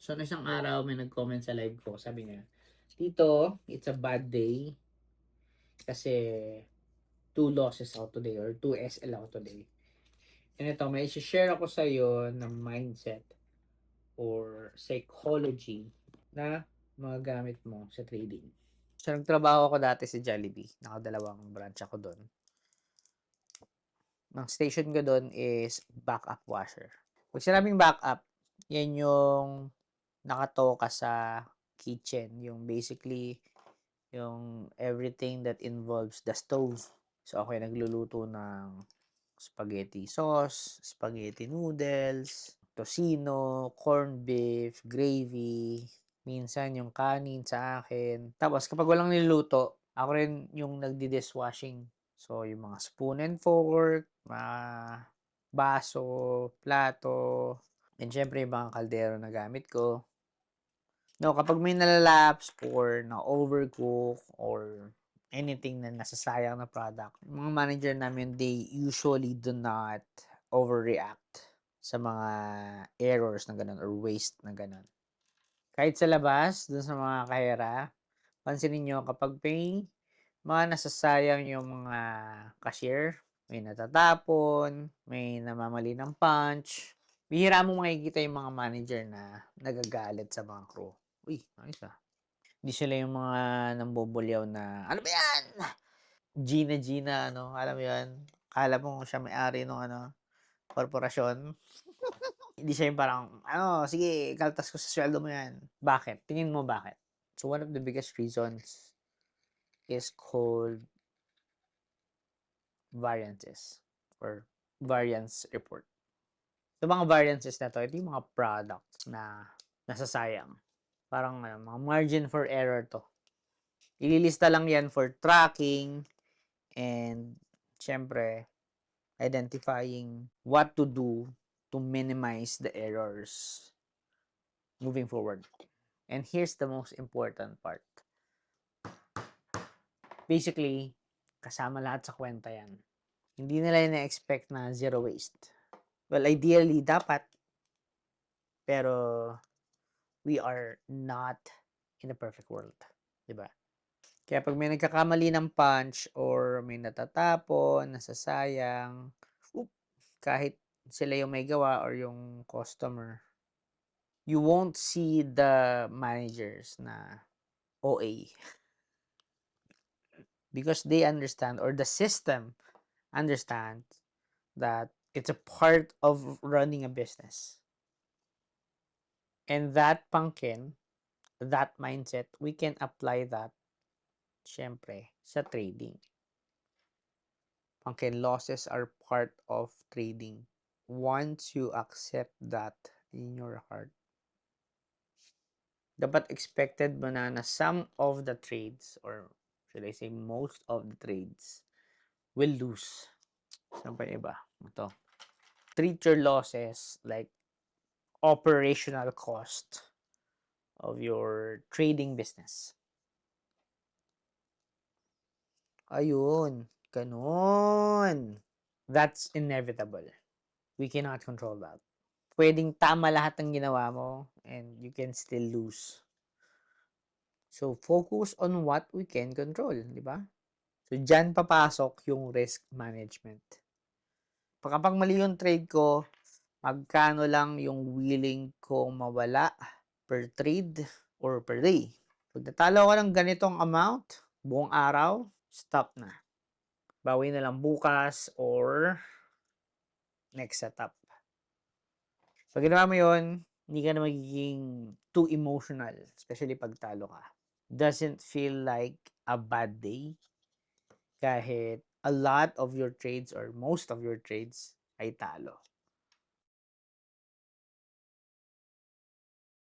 So, na isang araw, may nag-comment sa live ko. Sabi niya, Tito, it's a bad day kasi 2 losses out today or 2 SL out today. And ito, may share ako sa iyo ng mindset or psychology na magagamit mo sa trading. So, nagtrabaho ako dati sa Jollibee. Nakadalawang branch ako doon. Ang station ko doon is backup washer. Pag sinabing backup, yan yung nakatoka sa kitchen. Yung basically, yung everything that involves the stove. So, ako yung nagluluto ng spaghetti sauce, spaghetti noodles, tocino, corned beef, gravy, minsan yung kanin sa akin. Tapos, kapag walang niluto, ako rin yung nagdi-dishwashing. So, yung mga spoon and fork, mga baso, plato, and syempre yung mga kaldero na gamit ko. No, kapag may nalalaps or na-overcook or anything na nasasayang na product, mga manager namin, they usually do not overreact sa mga errors na ganun or waste na ganun. Kahit sa labas, dun sa mga kahera, pansinin nyo kapag may mga nasasayang yung mga cashier, may natatapon, may namamali ng punch, bihira mo makikita yung mga manager na nagagalit sa mga crew. Uy, ayos ah. Hindi sila yung mga nambubulyaw na, ano ba yan? Gina, ano, alam mo yan? Kala mo siya may-ari ng ano, korporasyon. Hindi siya yung parang, ano, sige, kaltas ko sa sweldo mo yan. Bakit? Tingin mo bakit? So, one of the biggest reasons is called variances or variance report. So, mga variances na to, ito yung mga products na nasasayang. Parang mga margin for error to. Ililista lang yan for tracking and syempre identifying what to do to minimize the errors moving forward. And here's the most important part. Basically, kasama lahat sa kwenta yan. Hindi nila na-expect na zero waste. Well, ideally, dapat. Pero, we are not in a perfect world. Diba? Kaya pag may nagkakamali ng punch or may natatapon, nasasayang, kahit sila yung may gawa or yung customer, you won't see the managers na OA. Because they understand or the system understands that it's a part of running a business. And that pumpkin, that mindset, we can apply that syempre sa trading. Pumpkin losses are part of trading. Once you accept that in your heart, dapat expected mo na some of the trades or should I say most of the trades will lose. Saan pa iba? Ito. Treat your losses like operational cost of your trading business. Ayun. Ganun. That's inevitable. We cannot control that. Pwedeng tama lahat ng ginawa mo and you can still lose. So, focus on what we can control, di ba? So, dyan papasok yung risk management. Kapag mali yung trade ko, magkano lang yung willing kong mawala per trade or per day. Pag natalo ko ng ganitong amount, buong araw, stop na. Bawi na lang bukas or next setup. Pag ginawa mo yun, hindi ka na magiging too emotional, especially pag talo ka. Doesn't feel like a bad day kahit a lot of your trades or most of your trades ay talo.